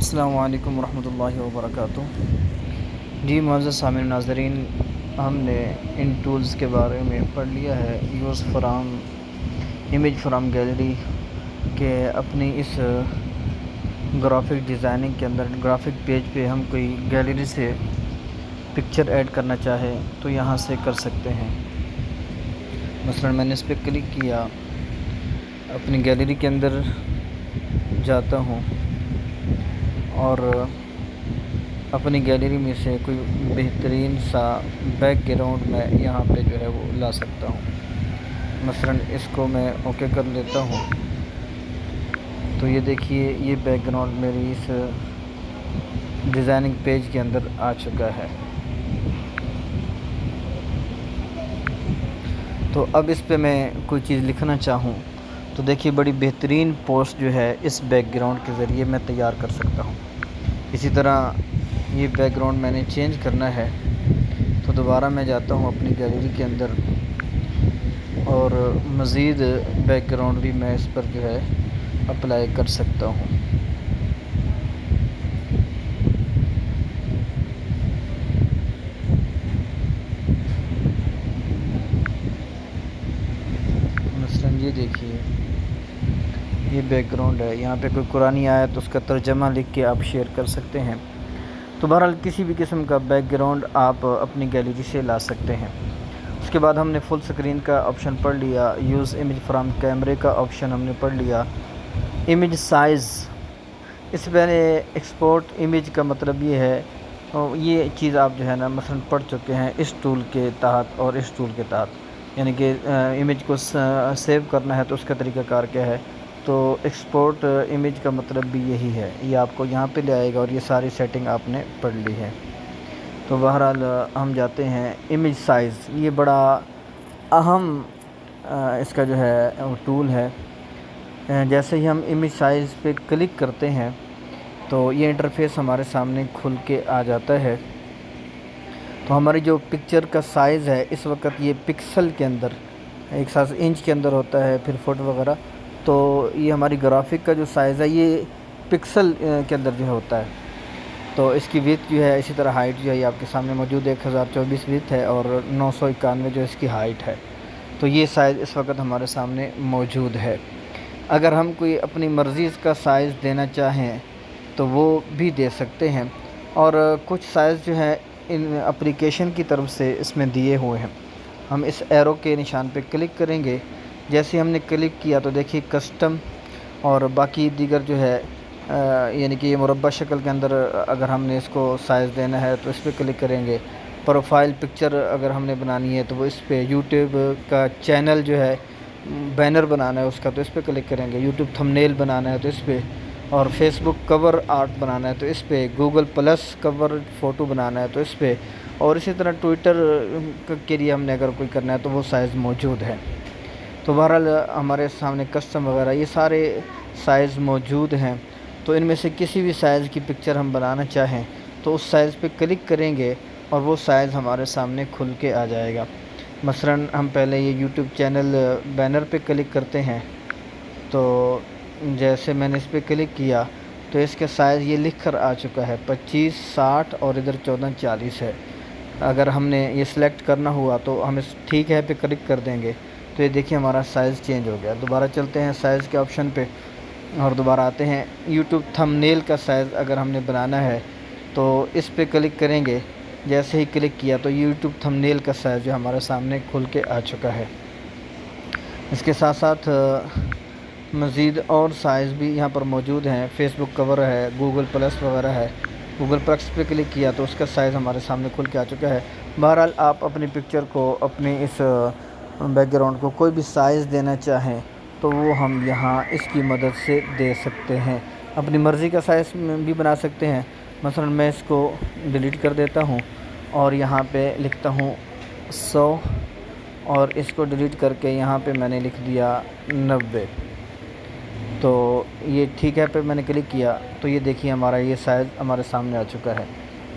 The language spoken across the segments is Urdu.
السلام علیکم ورحمۃ اللہ وبرکاتہ۔ جی معزز سامعین ناظرین، ہم نے ان ٹولز کے بارے میں پڑھ لیا ہے، use from image from gallery, کہ اپنی اس گرافک ڈیزائننگ کے اندر گرافک پیج پہ ہم کوئی گیلری سے پکچر ایڈ کرنا چاہے تو یہاں سے کر سکتے ہیں۔ مثلا میں نے اس پہ کلک کیا، اپنی گیلری کے اندر جاتا ہوں اور اپنی گیلری میں سے کوئی بہترین سا بیک گراؤنڈ میں یہاں پہ جو ہے وہ لا سکتا ہوں۔ مثلا اس کو میں اوکے کر لیتا ہوں تو یہ دیکھیے، یہ بیک گراؤنڈ میری اس ڈیزائننگ پیج کے اندر آ چکا ہے۔ تو اب اس پہ میں کوئی چیز لکھنا چاہوں تو دیکھیے، بڑی بہترین پوسٹ جو ہے اس بیک گراؤنڈ کے ذریعے میں تیار کر سکتا ہوں۔ اسی طرح یہ بیک گراؤنڈ میں نے چینج کرنا ہے تو دوبارہ میں جاتا ہوں اپنی گیلری کے اندر اور مزید بیک گراؤنڈ بھی میں اس پر جو ہے اپلائی کر سکتا ہوں۔ مثلا یہ دیکھیے، یہ بیک گراؤنڈ ہے، یہاں پہ کوئی قرآنی آیت تو اس کا ترجمہ لکھ کے آپ شیئر کر سکتے ہیں۔ تو بہرحال کسی بھی قسم کا بیک گراؤنڈ آپ اپنی گیلری سے لا سکتے ہیں۔ اس کے بعد ہم نے فل سکرین کا آپشن پڑھ لیا، یوز امیج فرام کیمرے کا آپشن ہم نے پڑھ لیا، امیج سائز، اس میں نے ایکسپورٹ امیج کا مطلب یہ ہے، یہ چیز آپ جو ہے نا مثلا پڑھ چکے ہیں اس ٹول کے تحت اور اس ٹول کے تحت، یعنی کہ امیج کو سیو کرنا ہے تو اس کا طریقہ کار کیا ہے۔ تو ایکسپورٹ امیج کا مطلب بھی یہی ہے، یہ آپ کو یہاں پہ لے آئے گا اور یہ ساری سیٹنگ آپ نے پڑھ لی ہے۔ تو بہرحال ہم جاتے ہیں امیج سائز، یہ بڑا اہم اس کا جو ہے ٹول ہے۔ جیسے ہی ہم امیج سائز پہ کلک کرتے ہیں تو یہ انٹرفیس ہمارے سامنے کھل کے آ جاتا ہے۔ تو ہماری جو پکچر کا سائز ہے اس وقت یہ پکسل کے اندر 1 انچ کے اندر ہوتا ہے، پھر فٹ وغیرہ، تو یہ ہماری گرافک کا جو سائز ہے یہ پکسل کے اندر جو ہوتا ہے۔ تو اس کی ویڈتھ جو ہے، اسی طرح ہائٹ جو ہے یہ آپ کے سامنے موجود ہے، 1024 ویڈتھ ہے اور 991 جو اس کی ہائٹ ہے۔ تو یہ سائز اس وقت ہمارے سامنے موجود ہے۔ اگر ہم کوئی اپنی مرضی کا سائز دینا چاہیں تو وہ بھی دے سکتے ہیں، اور کچھ سائز جو ہے ان اپلیکیشن کی طرف سے اس میں دیے ہوئے ہیں۔ ہم اس ایرو کے نشان پہ کلک کریں گے، جیسے ہم نے کلک کیا تو دیکھیے کسٹم اور باقی دیگر جو ہے، یعنی کہ یہ مربع شکل کے اندر اگر ہم نے اس کو سائز دینا ہے تو اس پہ کلک کریں گے۔ پروفائل پکچر اگر ہم نے بنانی ہے تو وہ اس پہ، یوٹیوب کا چینل جو ہے بینر بنانا ہے اس کا تو اس پہ کلک کریں گے، یوٹیوب تھمبنیل بنانا ہے تو اس پہ، اور فیس بک کور آرٹ بنانا ہے تو اس پہ، گوگل پلس کور فوٹو بنانا ہے تو اس پہ، اور اسی طرح ٹویٹر کے لیے ہم نے اگر کوئی کرنا ہے تو وہ سائز موجود ہے۔ تو بہرحال ہمارے سامنے کسٹم وغیرہ یہ سارے سائز موجود ہیں۔ تو ان میں سے کسی بھی سائز کی پکچر ہم بنانا چاہیں تو اس سائز پہ کلک کریں گے اور وہ سائز ہمارے سامنے کھل کے آ جائے گا۔ مثلا ہم پہلے یہ یوٹیوب چینل بینر پہ کلک کرتے ہیں، تو جیسے میں نے اس پہ کلک کیا تو اس کے سائز یہ لکھ کر آ چکا ہے، 25 60 اور ادھر 14 40 ہے۔ اگر ہم نے یہ سلیکٹ کرنا ہوا تو ہم اس ٹھیک ہے پہ کلک کر دیں گے تو یہ دیکھیے ہمارا سائز چینج ہو گیا۔ دوبارہ چلتے ہیں سائز کے آپشن پہ اور دوبارہ آتے ہیں، یوٹیوب تھمبنیل کا سائز اگر ہم نے بنانا ہے تو اس پہ کلک کریں گے، جیسے ہی کلک کیا تو یوٹیوب تھمبنیل کا سائز جو ہمارے سامنے کھل کے آ چکا ہے۔ اس کے ساتھ ساتھ مزید اور سائز بھی یہاں پر موجود ہیں، فیس بک کور ہے، گوگل پلس وغیرہ ہے۔ گوگل پلس پہ کلک کیا تو اس کا سائز ہمارے سامنے کھل کے آ چکا ہے۔ بہرحال آپ اپنی پکچر کو، اپنی اس بیک گراؤنڈ کو کوئی بھی سائز دینا چاہیں تو وہ ہم یہاں اس کی مدد سے دے سکتے ہیں، اپنی مرضی کا سائز بھی بنا سکتے ہیں۔ مثلا میں اس کو ڈیلیٹ کر دیتا ہوں اور یہاں پہ لکھتا ہوں 100، اور اس کو ڈیلیٹ کر کے یہاں پہ میں نے لکھ دیا 90۔ تو یہ ٹھیک ہے پہ میں نے کلک کیا تو یہ دیکھیے ہمارا یہ سائز ہمارے سامنے آ چکا ہے۔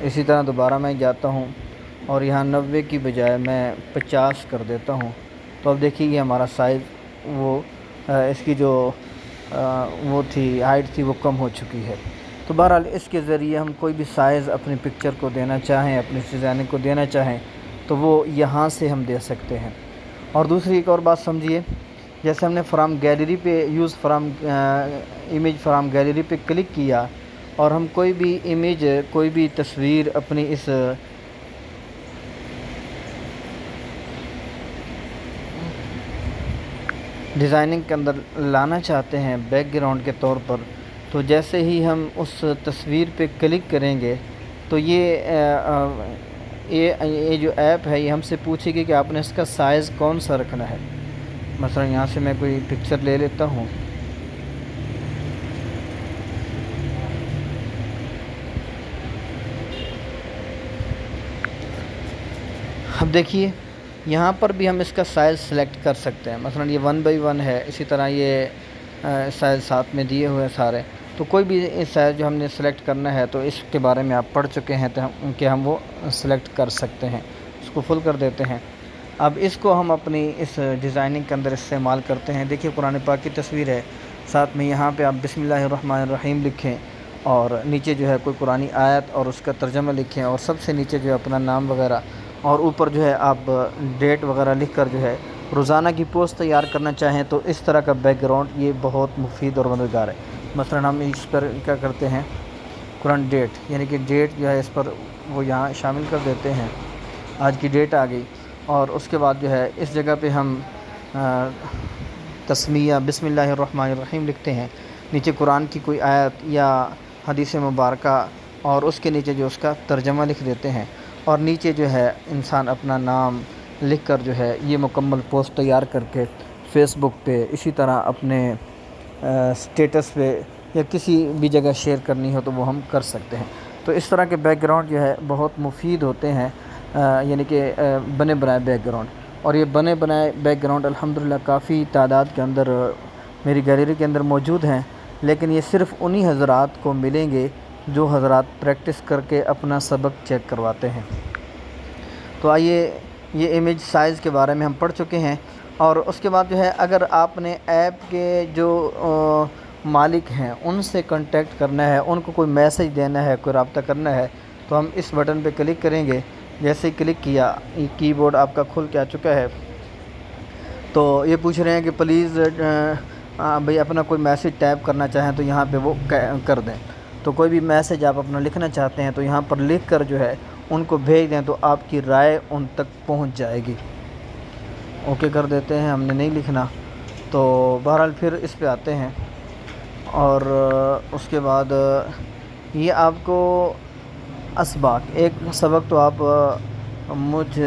اسی طرح دوبارہ میں جاتا ہوں اور یہاں 90 کی بجائے میں 50 کر دیتا ہوں، تو اب دیکھیے یہ ہمارا سائز، وہ اس کی جو وہ تھی ہائٹ تھی وہ کم ہو چکی ہے۔ تو بہرحال اس کے ذریعے ہم کوئی بھی سائز اپنی پکچر کو دینا چاہیں، اپنی ڈیزائننگ کو دینا چاہیں تو وہ یہاں سے ہم دے سکتے ہیں۔ اور دوسری ایک اور بات سمجھیے، جیسے ہم نے فرام گیلری پہ use from image from gallery پہ کلک کیا اور ہم کوئی بھی امیج، کوئی بھی تصویر اپنی اس ڈیزائننگ کے اندر لانا چاہتے ہیں بیک گراؤنڈ کے طور پر، تو جیسے ہی ہم اس تصویر پہ کلک کریں گے تو یہ جو ایپ ہے یہ ہم سے پوچھے گی کہ آپ نے اس کا سائز کون سا رکھنا ہے۔ مثلا یہاں سے میں کوئی پکچر لے لیتا ہوں، اب دیکھیے یہاں پر بھی ہم اس کا سائز سلیکٹ کر سکتے ہیں۔ مثلا یہ 1x1 ہے، اسی طرح یہ سائز ساتھ میں دیے ہوئے سارے، تو کوئی بھی سائز جو ہم نے سلیکٹ کرنا ہے تو اس کے بارے میں آپ پڑھ چکے ہیں کہ ہم وہ سلیکٹ کر سکتے ہیں۔ اس کو فل کر دیتے ہیں۔ اب اس کو ہم اپنی اس ڈیزائننگ کے اندر استعمال کرتے ہیں۔ دیکھیے قرآن پاک کی تصویر ہے، ساتھ میں یہاں پہ آپ بسم اللہ الرحمن الرحیم لکھیں اور نیچے جو ہے کوئی قرآنی آیت اور اس کا ترجمہ لکھیں، اور سب سے نیچے جو ہے اپنا نام وغیرہ، اور اوپر جو ہے آپ ڈیٹ وغیرہ لکھ کر جو ہے روزانہ کی پوسٹ تیار کرنا چاہیں تو اس طرح کا بیک گراؤنڈ یہ بہت مفید اور مددگار ہے۔ مثلا ہم اس پر کیا کرتے ہیں، قرآن ڈیٹ، یعنی کہ ڈیٹ جو ہے اس پر وہ یہاں شامل کر دیتے ہیں، آج کی ڈیٹ آ گئی، اور اس کے بعد جو ہے اس جگہ پہ ہم تسمیہ بسم اللہ الرحمن الرحیم لکھتے ہیں، نیچے قرآن کی کوئی آیت یا حدیث مبارکہ اور اس کے نیچے جو اس کا ترجمہ لکھ دیتے ہیں، اور نیچے جو ہے انسان اپنا نام لکھ کر جو ہے یہ مکمل پوسٹ تیار کر کے فیس بک پہ، اسی طرح اپنے اسٹیٹس پہ یا کسی بھی جگہ شیئر کرنی ہو تو وہ ہم کر سکتے ہیں۔ تو اس طرح کے بیک گراؤنڈ جو ہے بہت مفید ہوتے ہیں، یعنی کہ بنے بنائے بیک گراؤنڈ، اور یہ بنے بنائے بیک گراؤنڈ الحمدللہ کافی تعداد کے اندر میری گیلری کے اندر موجود ہیں، لیکن یہ صرف انہی حضرات کو ملیں گے جو حضرات پریکٹس کر کے اپنا سبق چیک کرواتے ہیں۔ تو آئیے یہ امیج سائز کے بارے میں ہم پڑھ چکے ہیں، اور اس کے بعد جو ہے اگر آپ نے ایپ کے جو مالک ہیں ان سے کانٹیکٹ کرنا ہے، ان کو کوئی میسج دینا ہے، کوئی رابطہ کرنا ہے، تو ہم اس بٹن پہ کلک کریں گے۔ جیسے ہی کلک کیا یہ کی بورڈ آپ کا کھل کے آ چکا ہے، تو یہ پوچھ رہے ہیں کہ پلیز بھئی اپنا کوئی میسج ٹائپ کرنا چاہیں تو یہاں پہ وہ کر دیں۔ تو کوئی بھی میسج آپ اپنا لکھنا چاہتے ہیں تو یہاں پر لکھ کر جو ہے ان کو بھیج دیں تو آپ کی رائے ان تک پہنچ جائے گی۔ اوکے کر دیتے ہیں، ہم نے نہیں لکھنا، تو بہرحال پھر اس پہ آتے ہیں، اور اس کے بعد یہ آپ کو اسباق ایک سبق تو آپ مجھ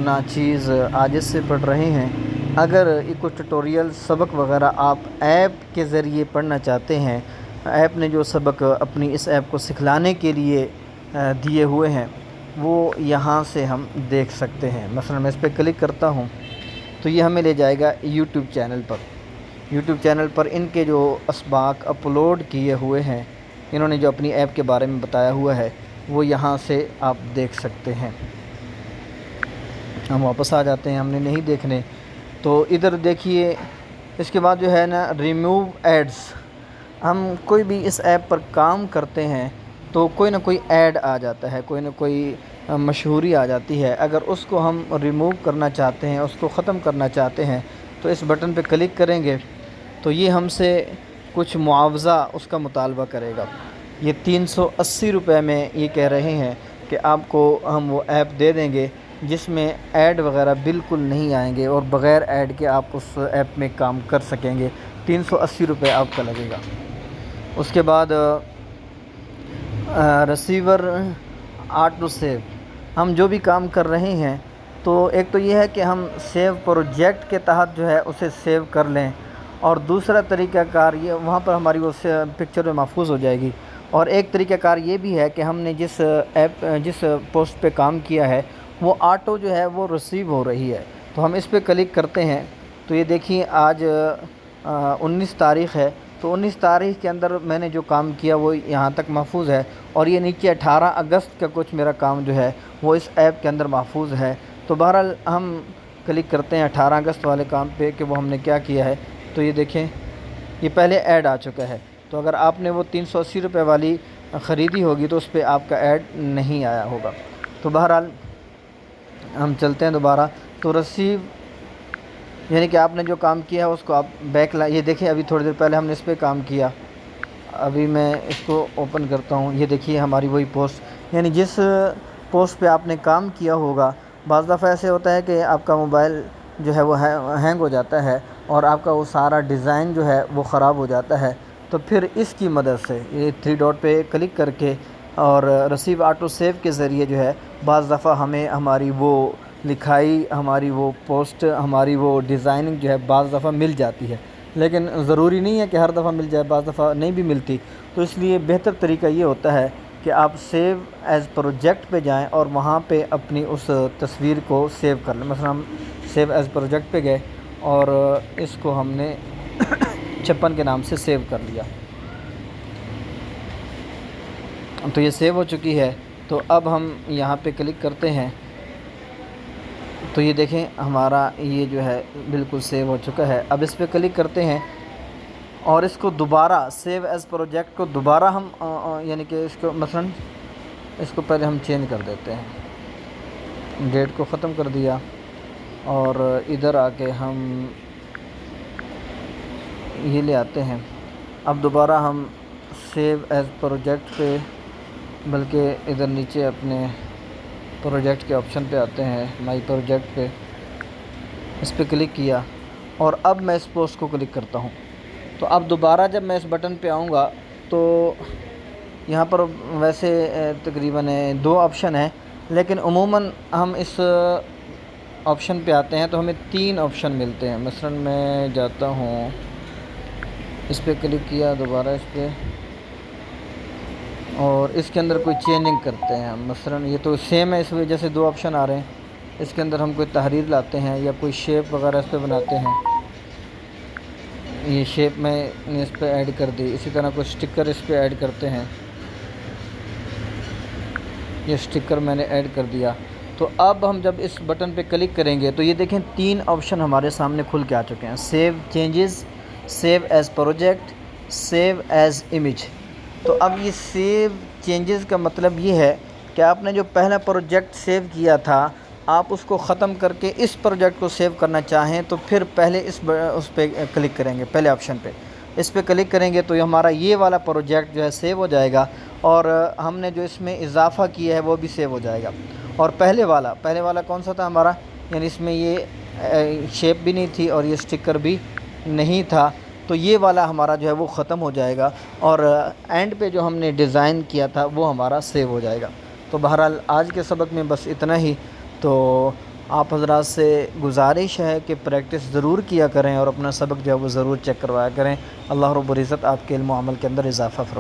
ناچیز عاجز سے پڑھ رہے ہیں۔ اگر یہ کوئی ٹیوٹوریل سبق وغیرہ آپ ایپ کے ذریعے پڑھنا چاہتے ہیں، ایپ نے جو سبق اپنی اس ایپ کو سکھلانے کے لیے دیے ہوئے ہیں وہ یہاں سے ہم دیکھ سکتے ہیں۔ مثلا میں اس پہ کلک کرتا ہوں تو یہ ہمیں لے جائے گا یوٹیوب چینل پر۔ یوٹیوب چینل پر ان کے جو اسباق اپلوڈ کیے ہوئے ہیں، انہوں نے جو اپنی ایپ کے بارے میں بتایا ہوا ہے وہ یہاں سے آپ دیکھ سکتے ہیں۔ ہم واپس آ جاتے ہیں، ہم نے نہیں دیکھنے، تو ادھر دیکھیے اس کے بعد جو ہے نا ریموو ایڈز، ہم کوئی بھی اس ایپ پر کام کرتے ہیں تو کوئی نہ کوئی ایڈ آ جاتا ہے، کوئی نہ کوئی مشہوری آ جاتی ہے۔ اگر اس کو ہم ریموو کرنا چاہتے ہیں، اس کو ختم کرنا چاہتے ہیں تو اس بٹن پہ کلک کریں گے تو یہ ہم سے کچھ معاوضہ اس کا مطالبہ کرے گا۔ یہ 380 روپے میں یہ کہہ رہے ہیں کہ آپ کو ہم وہ ایپ دے دیں گے جس میں ایڈ وغیرہ بالکل نہیں آئیں گے، اور بغیر ایڈ کے آپ اس ایپ میں کام کر سکیں گے۔ 380 روپے آپ کا لگے گا۔ اس کے بعد ریسیور آٹو سیو، ہم جو بھی کام کر رہے ہیں تو ایک تو یہ ہے کہ ہم سیو پروجیکٹ کے تحت جو ہے اسے سیو کر لیں، اور دوسرا طریقہ کار یہ وہاں پر ہماری وہ پکچر محفوظ ہو جائے گی، اور ایک طریقہ کار یہ بھی ہے کہ ہم نے جس پوسٹ پہ کام کیا ہے وہ آٹو جو ہے وہ ریسیو ہو رہی ہے، تو ہم اس پہ کلک کرتے ہیں تو یہ دیکھیے آج 19 تاریخ ہے، تو 19 تاریخ کے اندر میں نے جو کام کیا وہ یہاں تک محفوظ ہے، اور یہ نیچے 18 اگست کا کچھ میرا کام جو ہے وہ اس ایپ کے اندر محفوظ ہے۔ تو بہرحال ہم کلک کرتے ہیں 18 اگست والے کام پہ کہ وہ ہم نے کیا کیا ہے، تو یہ دیکھیں یہ پہلے ایڈ آ چکا ہے، تو تو اگر آپ نے وہ 380 روپے والی خریدی ہوگی تو اس پہ آپ کا ایڈ نہیں آیا ہوگا۔ تو بہرحال ہم چلتے ہیں دوبارہ۔ تو رسیو یعنی کہ آپ نے جو کام کیا ہے اس کو آپ بیک یہ دیکھیں، ابھی تھوڑی دیر پہلے ہم نے اس پہ کام کیا، ابھی میں اس کو اوپن کرتا ہوں، یہ دیکھیے ہماری وہی پوسٹ، یعنی جس پوسٹ پہ آپ نے کام کیا ہوگا۔ بعض دفعہ ایسے ہوتا ہے کہ آپ کا موبائل جو ہے وہ ہینگ ہو جاتا ہے اور آپ کا وہ سارا ڈیزائن جو ہے وہ خراب ہو جاتا ہے، تو پھر اس کی مدد سے یہ 3 ڈاٹ پہ کلک کر کے اور ریسیو آٹو سیو کے ذریعے جو ہے بعض دفعہ ہمیں ہماری وہ لکھائی، ہماری وہ پوسٹ، ہماری وہ ڈیزائننگ جو ہے بعض دفعہ مل جاتی ہے، لیکن ضروری نہیں ہے کہ ہر دفعہ مل جائے، بعض دفعہ نہیں بھی ملتی۔ تو اس لیے بہتر طریقہ یہ ہوتا ہے کہ آپ سیو ایز پروجیکٹ پہ جائیں اور وہاں پہ اپنی اس تصویر کو سیو کر لیں۔ مثلا ہم سیو ایز پروجیکٹ پہ گئے اور اس کو ہم نے 56 کے نام سے سیو کر لیا، تو یہ سیو ہو چکی ہے۔ تو اب ہم یہاں پہ کلک کرتے ہیں تو یہ دیکھیں ہمارا یہ جو ہے بالکل سیو ہو چکا ہے۔ اب اس پہ کلک کرتے ہیں اور اس کو دوبارہ سیو ایز پروجیکٹ کو دوبارہ ہم یعنی کہ اس کو مثلا اس کو پہلے ہم چینج کر دیتے ہیں، ڈیٹ کو ختم کر دیا اور ادھر آ کے ہم یہ لے آتے ہیں۔ اب دوبارہ ہم سیو ایز پروجیکٹ پہ، بلکہ ادھر نیچے اپنے پروجیکٹ کے آپشن پہ آتے ہیں، مائی پروجیکٹ پہ، اس پہ کلک کیا اور اب میں اس پوسٹ کو کلک کرتا ہوں۔ تو اب دوبارہ جب میں اس بٹن پہ آؤں گا تو یہاں پر ویسے تقریباً 2 آپشن ہیں، لیکن عموماً ہم اس آپشن پہ آتے ہیں تو ہمیں 3 آپشن ملتے ہیں۔ مثلا میں جاتا ہوں، اس پہ کلک کیا دوبارہ اس پہ، اور اس کے اندر کوئی چینجنگ کرتے ہیں۔ مثلا یہ تو سیم ہے، اس وجہ سے 2 آپشن آ رہے ہیں۔ اس کے اندر ہم کوئی تحریر لاتے ہیں یا کوئی شیپ وغیرہ اس پہ بناتے ہیں، یہ شیپ میں نے اس پہ ایڈ کر دی۔ اسی طرح کوئی سٹکر اس پہ ایڈ کرتے ہیں، یہ سٹکر میں نے ایڈ کر دیا۔ تو اب ہم جب اس بٹن پہ کلک کریں گے تو یہ دیکھیں 3 آپشن ہمارے سامنے کھل کے آ چکے ہیں، save changes, save as project, save as image. تو اب یہ سیو چینجز کا مطلب یہ ہے کہ آپ نے جو پہلا پروجیکٹ سیو کیا تھا، آپ اس کو ختم کر کے اس پروجیکٹ کو سیو کرنا چاہیں تو پھر پہلے اس پہ کلک کریں گے، پہلے آپشن پہ اس پہ کلک کریں گے تو ہمارا یہ والا پروجیکٹ جو ہے سیو ہو جائے گا، اور ہم نے جو اس میں اضافہ کیا ہے وہ بھی سیو ہو جائے گا۔ اور پہلے والا کون سا تھا ہمارا، یعنی اس میں یہ شیپ بھی نہیں تھی اور یہ سٹکر بھی نہیں تھا، تو یہ والا ہمارا جو ہے وہ ختم ہو جائے گا، اور اینڈ پہ جو ہم نے ڈیزائن کیا تھا وہ ہمارا سیو ہو جائے گا۔ تو بہرحال آج کے سبق میں بس اتنا ہی۔ تو آپ حضرات سے گزارش ہے کہ پریکٹس ضرور کیا کریں اور اپنا سبق جو ہے وہ ضرور چیک کروایا کریں۔ اللہ رب العزت آپ کے علم و عمل کے اندر اضافہ فرمائے۔